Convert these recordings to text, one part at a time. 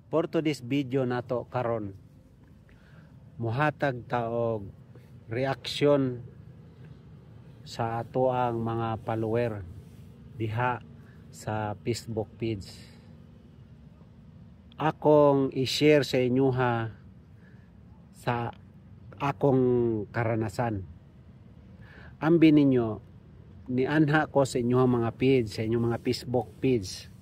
For today's video nato karon muhatag taog reaksyon sa ato ang mga follower diha sa Facebook page. Akong i-share sa inyo sa akong karanasan. Ambi ninyo, nianha ko sa inyo mga page, sa inyong mga Facebook page.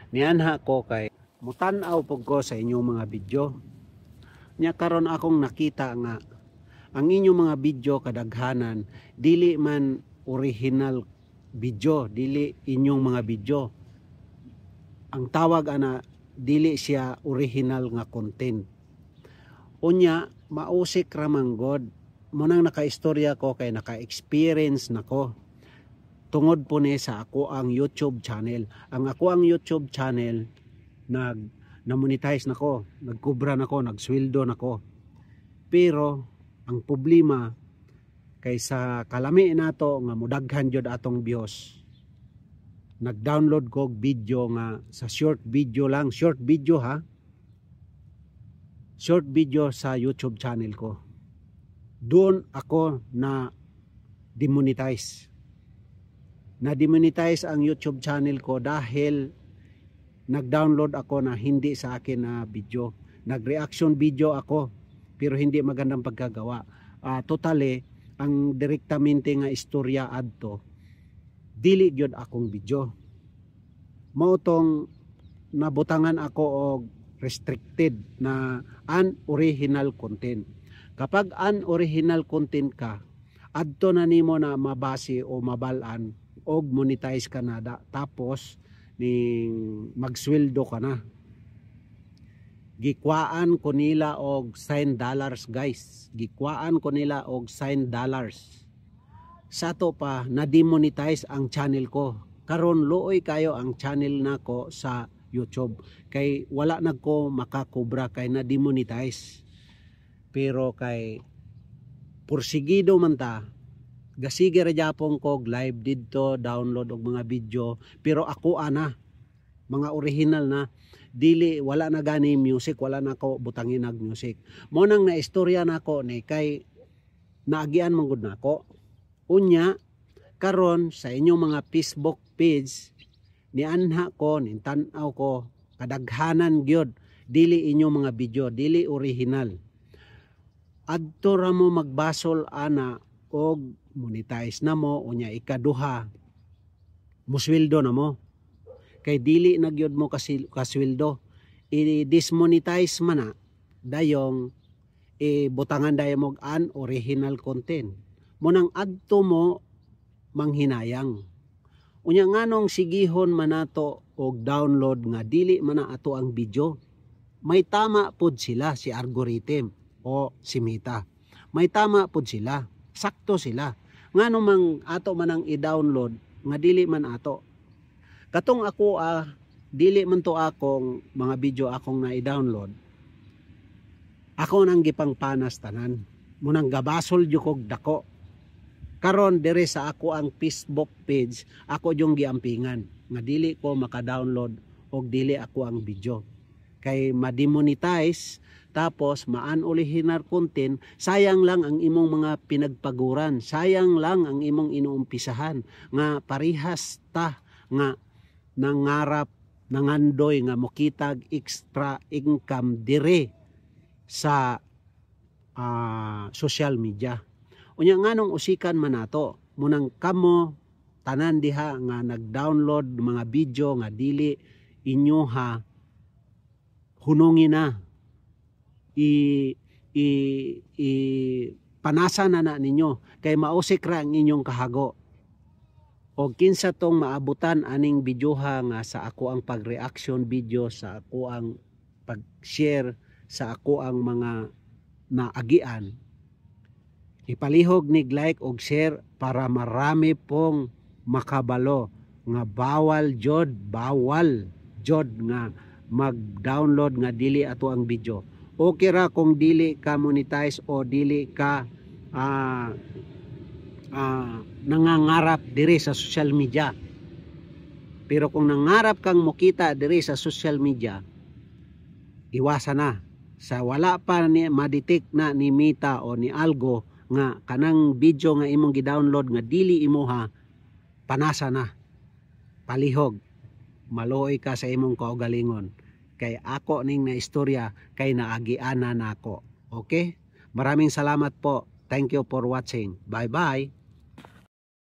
Nianha ko kay mutanaw po ko sa inyong mga video. Nya karon akong nakita nga ang inyong mga video kadaghanan dili man original video, dili inyong mga video. Ang tawag ana dili siya original nga content. Unya mausik ra man god munang nakaistorya ko kay naka-experience nako tungod po ni sa ako ang YouTube channel. Ang ako ang YouTube channel na-monetize nako, nagkubra nako, nagsweldo nako. Pero ang problema kay sa kalami nato nga mudaghan jud atong views. Nag-download ko video nga sa short video lang, short video ha. Short video sa YouTube channel ko. Doon ako na demonetize. Na-demonetize ang YouTube channel ko dahil nag-download ako na hindi sa akin na video. Nag-reaction video ako pero hindi magandang pagkagawa. Totally, ang direktamente nga istorya adto dili gyud akong video. Mao tong nabutangan ako og restricted na unoriginal content. Kapag unoriginal content ka, adto na nimo na mabase o mabalan og monetize ka na tapos ning magsweldo ka na. Gikwaan ko nila og $sign guys. Gikwaan ko nila og $sign. Sa to pa na-demonetize ang channel ko. Karon luoy kayo ang channel nako sa YouTube kay wala nagko makakobra kay na-demonetize. Pero kay porsigido man ta, gasige ra japon ko live didto, download og mga video, pero ako ana mga original na dili wala na gani music, wala na ko butangin nag music. Mo nang na istorya nako ni kay naagian man gud nako. Unya karon sa inyong mga Facebook page nianha ko, nintanaw ko kadaghanan gyud dili inyong mga video, dili original. Adto ra mo magbasol ana og monetize na mo, unya ikaduha musweldo na mo kay dili na gyud mo kasweldo. I-dismonetize man na dayong butangan dayon mo unoriginal content. Munang adto mo manghinayang. Unya nganong sigihon man nato og download nga dili man na ato ang video. May tama pod sila si algorithm o si Meta. May tama pod sila. Sakto sila. Ngano mang ato man ang i-download nga dili man ato. Katong ako dili man to akong mga video akong na i-download. Ako nang gipangpanas tanan. Munang gabasol jud kog dako. Karon dire sa ako ang Facebook page, ako yung giampingan nga dili ko maka-download og dili ako ang video. Kay ma-demonetize tapos ma-unoriginal content, sayang lang ang imong mga pinagpaguran, sayang lang ang imong inuumpisahan nga parihas ta nga nangarap nangandoy nga mokitag extra income dire sa social media. Unya nganong usikan man nato munang kamo tanan diha nga nag-download mga video nga dili inyo hunongin na panasa na ninyo kay mausik ra ang inyong kahago. O kinsa tong maabutan aning videoha nga sa ako ang pag-reaction video, sa ako ang pag-share, sa ako ang mga naagian, ipalihog nig like og share para marami pong makabalo nga bawal jod nga mag-download nga dili ato ang video. Okay ra kung dili ka monetize o dili ka nangangarap diri sa social media. Pero kung nangarap kang mukita diri sa social media, giwasa na. Sa wala pa ni maditik na ni Mita o ni Algo nga kanang video nga imong gi-download nga dili imuha, panasa na, palihog, maluoy ka sa imong kaugalingon. Kay ako ning na istorya kay naagiana na ako. Okay? Maraming salamat po. Thank you for watching. Bye bye.